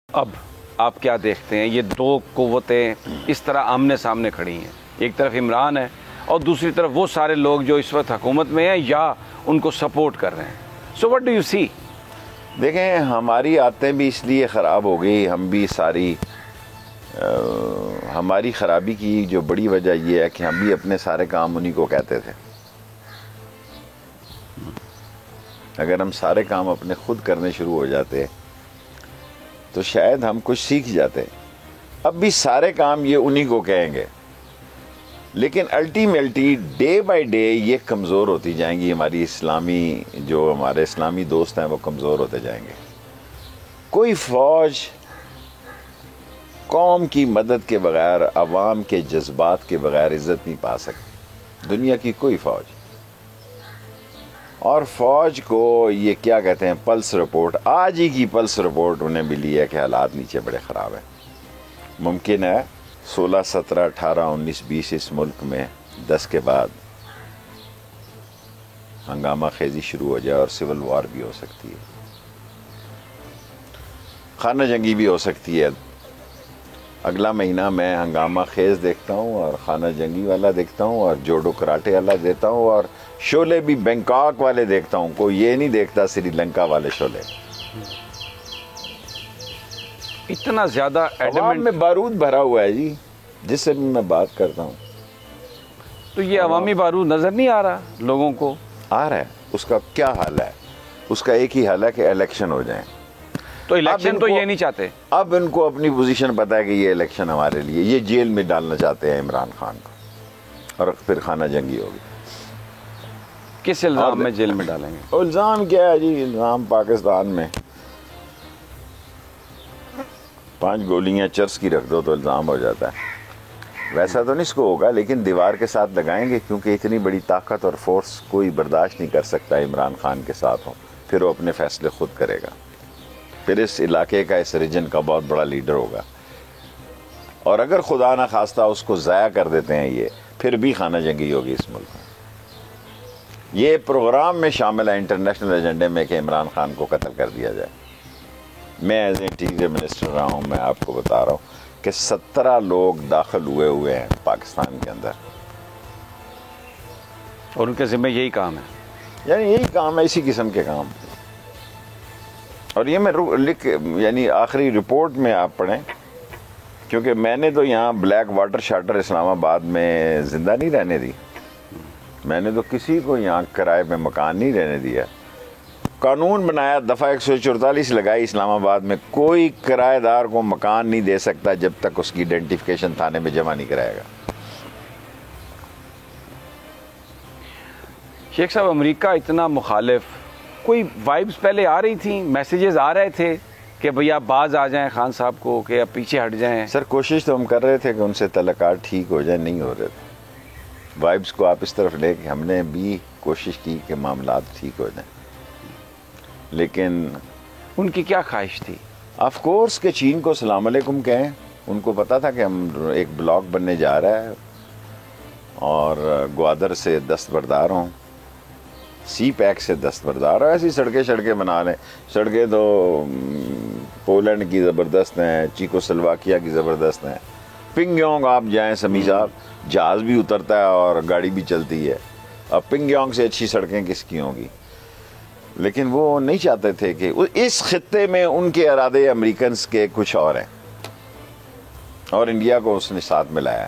اب آپ کیا دیکھتے ہیں یہ دو قوتیں اس طرح آمنے سامنے کھڑی ہیں، ایک طرف عمران ہے اور دوسری طرف وہ سارے لوگ جو اس وقت حکومت میں ہیں یا ان کو سپورٹ کر رہے ہیں. سو وٹ ڈو یو سی؟ دیکھیں ہماری عادتیں بھی اس لیے خراب ہو گئی، ہم بھی ساری ہماری خرابی کی جو بڑی وجہ یہ ہے کہ ہم بھی اپنے سارے کام انہی کو کہتے تھے. اگر ہم سارے کام اپنے خود کرنے شروع ہو جاتے تو شاید ہم کچھ سیکھ جاتے. اب بھی سارے کام یہ انہی کو کہیں گے، لیکن الٹیمیٹلی ڈے بائی ڈے یہ کمزور ہوتی جائیں گی. ہمارے اسلامی دوست ہیں وہ کمزور ہوتے جائیں گے. کوئی فوج قوم کی مدد کے بغیر، عوام کے جذبات کے بغیر عزت نہیں پا سکتی، دنیا کی کوئی فوج. اور فوج کو یہ کیا کہتے ہیں پلس رپورٹ، آج ہی کی پلس رپورٹ انہیں ملی ہے کہ حالات نیچے بڑے خراب ہیں. ممکن ہے 16 17 18 19 20 اس ملک میں 10 کے بعد ہنگامہ خیزی شروع ہو جائے اور سول وار بھی ہو سکتی ہے، خانہ جنگی بھی ہو سکتی ہے. اگلا مہینہ میں ہنگامہ خیز دیکھتا ہوں اور خانہ جنگی والا دیکھتا ہوں اور جوڈو کراٹے والا دیکھتا ہوں اور شعلے بھی بینکاک والے دیکھتا ہوں. کوئی یہ نہیں دیکھتا سری لنکا والے شعلے. اتنا زیادہ عوام میں بارود بھرا ہوا ہے جی، جس سے بھی میں بات کرتا ہوں. تو یہ عوامی بارود نظر نہیں آ رہا لوگوں کو؟ آ رہا ہے. اس کا کیا حل ہے؟ اس کا ایک ہی حل ہے کہ الیکشن ہو جائیں. تو الیکشن تو یہ نہیں چاہتے. اب ان کو اپنی پوزیشن پتہ ہے کہ یہ الیکشن ہمارے لیے، یہ جیل میں ڈالنا چاہتے ہیں عمران خان کو اور پھر خانہ جنگی ہوگی. کس الزام میں جیل میں ڈالیں گے؟ الزام کیا ہے جی؟ الزام پاکستان میں 5 گولیاں چرس کی رکھ دو تو الزام ہو جاتا ہے. ویسا تو نہیں اس کو ہوگا، لیکن دیوار کے ساتھ لگائیں گے، کیونکہ اتنی بڑی طاقت اور فورس کوئی برداشت نہیں کر سکتا عمران خان کے ساتھ ہو. پھر وہ اپنے فیصلے خود کرے گا، پھر اس علاقے کا، اس ریجن کا بہت بڑا لیڈر ہوگا. اور اگر خدا نہ خواستہ اس کو ضائع کر دیتے ہیں یہ، پھر بھی خانہ جنگی ہوگی اس ملک میں. یہ پروگرام میں شامل ہے انٹرنیشنل ایجنڈے میں کہ عمران خان کو قتل کر دیا جائے. میں ایز انٹیریئر منسٹر رہا ہوں، میں آپ کو بتا رہا ہوں کہ 17 لوگ داخل ہوئے ہیں پاکستان کے اندر، اور ان کے ذمہ یہی کام ہے. یعنی یہی کام ہے، اسی قسم کے کام. اور یہ میں یعنی آخری رپورٹ میں آپ پڑھیں، کیونکہ میں نے تو یہاں بلیک واٹر شارٹر اسلام آباد میں زندہ نہیں رہنے دی. میں نے تو کسی کو یہاں کرائے پہ مکان نہیں رہنے دیا. قانون بنایا، دفعہ 144 لگائی اسلام آباد میں، کوئی کرایہ دار کو مکان نہیں دے سکتا جب تک اس کی آئیڈینٹیفیکیشن تھانے میں جمع نہیں کرائے گا. شیخ صاحب امریکہ اتنا مخالف، کوئی وائبز پہلے آ رہی تھیں، میسیجز آ رہے تھے کہ بھیا باز آ جائیں خان صاحب کو، کہ اب پیچھے ہٹ جائیں؟ سر کوشش تو ہم کر رہے تھے کہ ان سے تعلقات ٹھیک ہو جائیں، نہیں ہو رہے تھے. وائبز کو آپ اس طرف لے کے ہم نے بھی کوشش کی کہ معاملات ٹھیک ہو جائیں، لیکن ان کی کیا خواہش تھی؟ آف کورس کہ چین کو السلام علیکم کہیں. ان کو پتا تھا کہ ہم ایک بلاک بننے جا رہا ہے اور گوادر سے دستبردار ہوں، سی پیک سے دستبردار ہوں. ایسی سڑکیں بنا لیں. سڑکیں تو پولینڈ کی زبردست ہیں، چیکو سلواکیا کی زبردست ہیں. پنگ یونگ آپ جائیں سمیع صاحب، جہاز بھی اترتا ہے اور گاڑی بھی چلتی ہے. اب پنگ یونگ سے اچھی سڑکیں کس کی ہوں گی؟ لیکن وہ نہیں چاہتے تھے کہ اس خطے میں ان کے ارادے امریکنز کے کچھ اور ہیں، اور انڈیا کو اس نے ساتھ ملایا.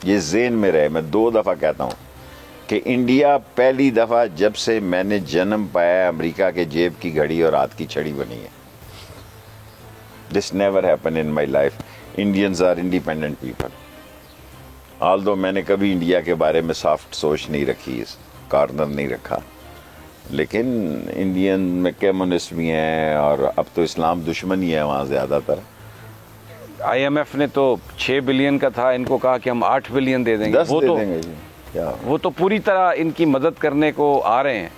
یہ ذہن میں رہے. میں 2 دفعہ کہتا ہوں کہ انڈیا پہلی دفعہ جب سے میں نے جنم پایا امریکہ کے جیب کی گھڑی اور ہاتھ کی چھڑی بنی ہے. This never happen in my life. Indians are independent people. Although میں نے کبھی انڈیا کے بارے میں سافٹ سوچ نہیں رکھی، کارنر نہیں رکھا، لیکن انڈین میں کمیونسٹ بھی ہیں اور اب تو اسلام دشمن ہی ہے وہاں زیادہ تر. آئی ایم ایف نے تو 6 بلین کا تھا، ان کو کہا کہ ہم 8 بلین دے دیں گے. 10 دے دیں گے جی. وہ تو پوری طرح ان کی مدد کرنے کو آ رہے ہیں.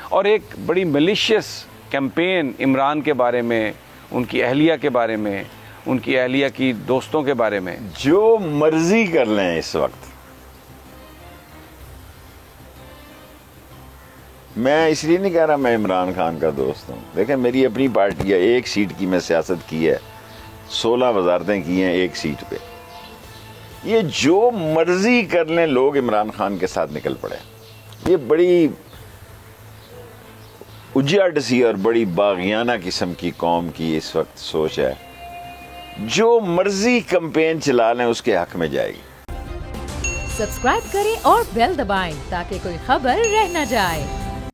اور ایک بڑی ملیشیس کیمپین عمران کے بارے میں، ان کی اہلیہ کے بارے میں، ان کی اہلیہ کی دوستوں کے بارے میں. جو مرضی کر لیں اس وقت. میں اس لیے نہیں کہہ رہا میں عمران خان کا دوست ہوں. دیکھیں میری اپنی پارٹی ہے، 1 سیٹ کی میں سیاست کی ہے. 16 وزارتیں کی ہیں ایک سیٹ پہ. یہ جو مرضی کر لیں لوگ عمران خان کے ساتھ نکل پڑے. یہ بڑی اجاڈ سی اور بڑی باغیانہ قسم کی قوم کی اس وقت سوچ ہے. جو مرضی کمپین چلا لیں اس کے حق میں جائے گی. سبسکرائب کریں اور بیل دبائیں تاکہ کوئی خبر رہ نہ جائے.